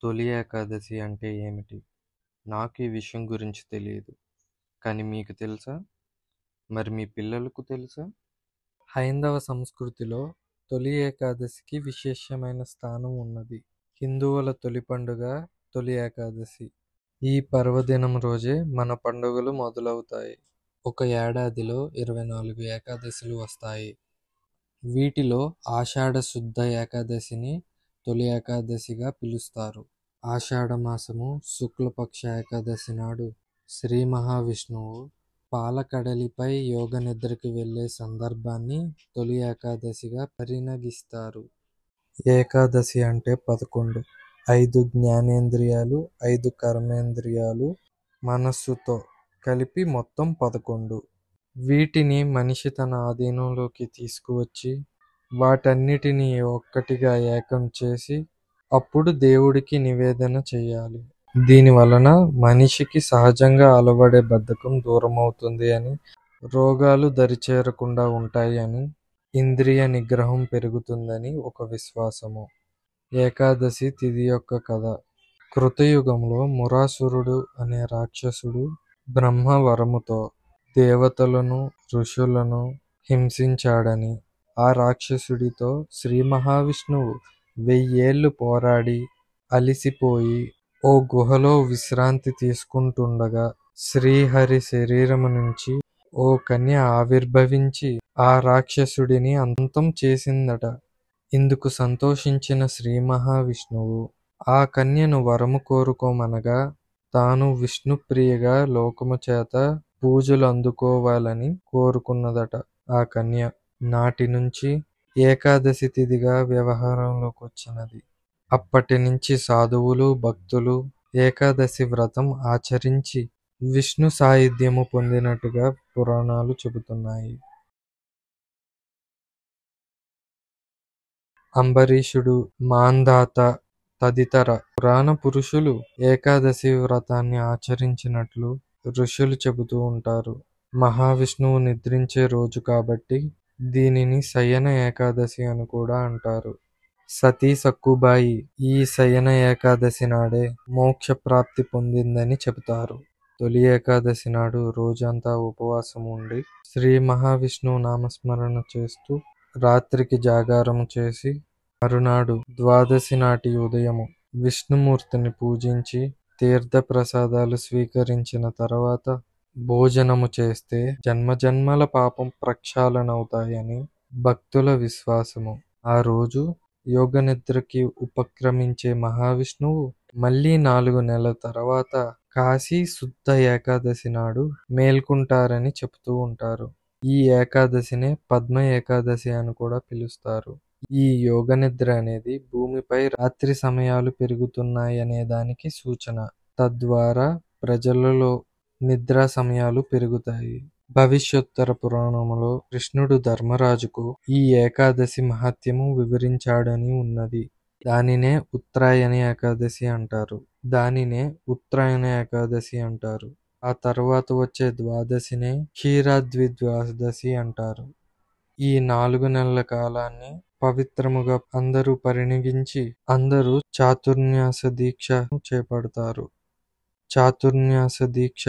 తొలి ఏకాదశి అంటే ఏమిటి? నాకు ఈ విషయం గురించి తెలీదు. కానీ మీకు తెలుసా? మరి మీ పిల్లలకు తెలుసా? హైందవ సంస్కృతిలో తొలి ఏకాదశికి విశేషమైన స్థానం ఉన్నది. హిందువుల తొలి పండుగ తొలి ఏకాదశి. ఈ పర్వదినం రోజే మన పండుగలు మొదలవుతాయి. ఒక ఏడాదిలో 24 ఏకాదశులు వస్తాయి. వీటిలో ఆషాఢ శుద్ధ ఏకాదశిని తొలి ఏకాదశిగా పిలుస్తారు. ఆషాఢమాసము శుక్లపక్ష ఏకాదశి నాడు శ్రీ మహావిష్ణువు పాలకడలిపై యోగనిద్రకు వెళ్ళే సందర్భాన్ని తొలి ఏకాదశిగా పరిగణిస్తారు. ఏకాదశి అంటే 11. 5 జ్ఞానేంద్రియాలు, 5 కర్మేంద్రియాలు, మనస్సుతో కలిపి మొత్తం 11. వీటిని మనిషి తన ఆధీనంలోకి తీసుకువచ్చి వాటన్నిటినీ ఒక్కటిగా ఏకం చేసి అప్పుడు దేవుడికి నివేదన చేయాలి. దీని వలన మనిషికి సహజంగా అలవడే బద్ధకం దూరమవుతుంది అని, రోగాలు దరిచేరకుండా ఉంటాయి అని, ఇంద్రియ నిగ్రహం పెరుగుతుందని ఒక విశ్వాసము. ఏకాదశి తిథి యొక్క కథ. కృతయుగంలో మురాసురుడు అనే రాక్షసుడు బ్రహ్మ వరముతో దేవతలను, ఋషులను హింసించాడని, ఆ రాక్షసుడితో శ్రీ మహావిష్ణువు 1000 ఏళ్లు పోరాడి అలిసిపోయి ఓ గుహలో విశ్రాంతి తీసుకుంటుండగా శ్రీహరి శరీరము నుంచి ఓ కన్య ఆవిర్భవించి ఆ రాక్షసుడిని అంతం చేసిందట. ఇందుకు సంతోషించిన శ్రీ మహావిష్ణువు ఆ కన్యను వరము కోరుకోమనగా తాను విష్ణుప్రియగా లోకము చేత పూజలు అందుకోవాలని కోరుకున్నదట ఆ కన్య. నాటి నుంచి ఏకాదశి తిథిగా వ్యవహారంలోకి వచ్చినది. అప్పటి నుంచి సాధువులు, భక్తులు ఏకాదశి వ్రతం ఆచరించి విష్ణు సాయుధ్యము పొందినట్టుగా పురాణాలు చెబుతున్నాయి. అంబరీషుడు, మాంధాత తదితర పురాణ పురుషులు ఏకాదశి వ్రతాన్ని ఆచరించినట్లు ఋషులు చెబుతూ ఉంటారు. మహావిష్ణువు నిద్రించే రోజు కాబట్టి దీనిని శయన ఏకాదశి అని కూడా అంటారు. సతీ సక్కుబాయి ఈ శయన ఏకాదశి నాడే మోక్ష ప్రాప్తి పొందిందని చెబుతారు. తొలి ఏకాదశి నాడు రోజంతా ఉపవాసం ఉండి శ్రీ మహావిష్ణువు నామస్మరణ చేస్తూ రాత్రికి జాగారము చేసి మరునాడు ద్వాదశి నాటి ఉదయము విష్ణుమూర్తిని పూజించి తీర్థ ప్రసాదాలు స్వీకరించిన తర్వాత భోజనము చేస్తే జన్మజన్మల పాపం ప్రక్షాళనవుతాయని భక్తుల విశ్వాసము. ఆ రోజు యోగనిద్రకి ఉపక్రమించే మహావిష్ణువు మళ్ళీ 4 నెలల తర్వాత కాశీ శుద్ధ ఏకాదశి నాడు మేల్కుంటారని చెబుతూ ఉంటారు. ఈ ఏకాదశినే పద్మ ఏకాదశి అని కూడా పిలుస్తారు. ఈ యోగనిద్ర అనేది భూమిపై రాత్రి సమయాలు పెరుగుతున్నాయనే దానికి సూచన. తద్వారా ప్రజలలో నిద్రా సమయాలు పెరుగుతాయి. భవిష్యోత్తర పురాణములో కృష్ణుడు ధర్మరాజుకు ఈ ఏకాదశి మహత్యము వివరించాడని ఉన్నది. దానినే ఉత్తరాయణ ఏకాదశి అంటారు. ఆ తర్వాత వచ్చే ద్వాదశినే క్షీరాద్రి ద్వాదశి అంటారు. ఈ 4 నెలల కాలాన్ని పవిత్రముగా అందరూ పరిగణించి అందరూ చాతుర్మాస దీక్ష చేపడతారు. చాతుర్మాస దీక్ష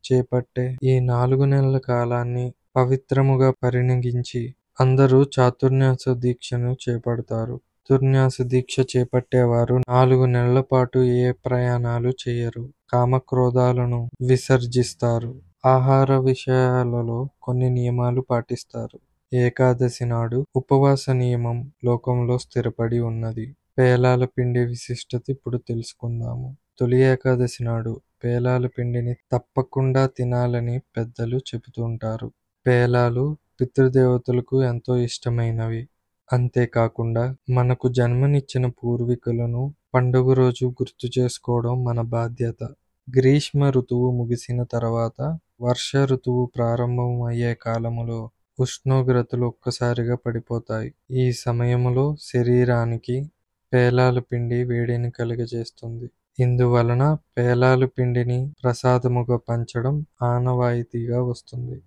చేపట్టే ఈ 4 నెలల కాలాన్ని పవిత్రముగా పరిగణించి అందరూ చాతుర్మాస దీక్షను చేపడతారు. చాతుర్మాస దీక్ష చేపట్టేవారు 4 నెలల పాటు ఏ ప్రయాణాలు చేయరు. కామక్రోధాలను విసర్జిస్తారు. ఆహార విషయాలలో కొన్ని నియమాలు పాటిస్తారు. ఏకాదశి నాడు ఉపవాస నియమం లోకంలో స్థిరపడి ఉన్నది. పేలాల పిండి విశిష్టత ఇప్పుడు తెలుసుకుందాము. తొలి ఏకాదశి నాడు పేలాల పిండిని తప్పకుండా తినాలని పెద్దలు చెబుతుంటారు. పేలాలు పితృదేవతలకు ఎంతో ఇష్టమైనవి. అంతేకాకుండా మనకు జన్మనిచ్చిన పూర్వీకులను పండుగ రోజు గుర్తు చేసుకోవడం మన బాధ్యత. గ్రీష్మ ఋతువు ముగిసిన తర్వాత వర్ష ఋతువు ప్రారంభం అయ్యే కాలములో ఉష్ణోగ్రతలు ఒక్కసారిగా పడిపోతాయి. ఈ సమయంలో శరీరానికి పేలాల పిండి వేడిని కలుగజేస్తుంది. ఇందువలన పేలాల పిండిని ప్రసాదముగా పంచడం ఆనవాయితీగా వస్తుంది.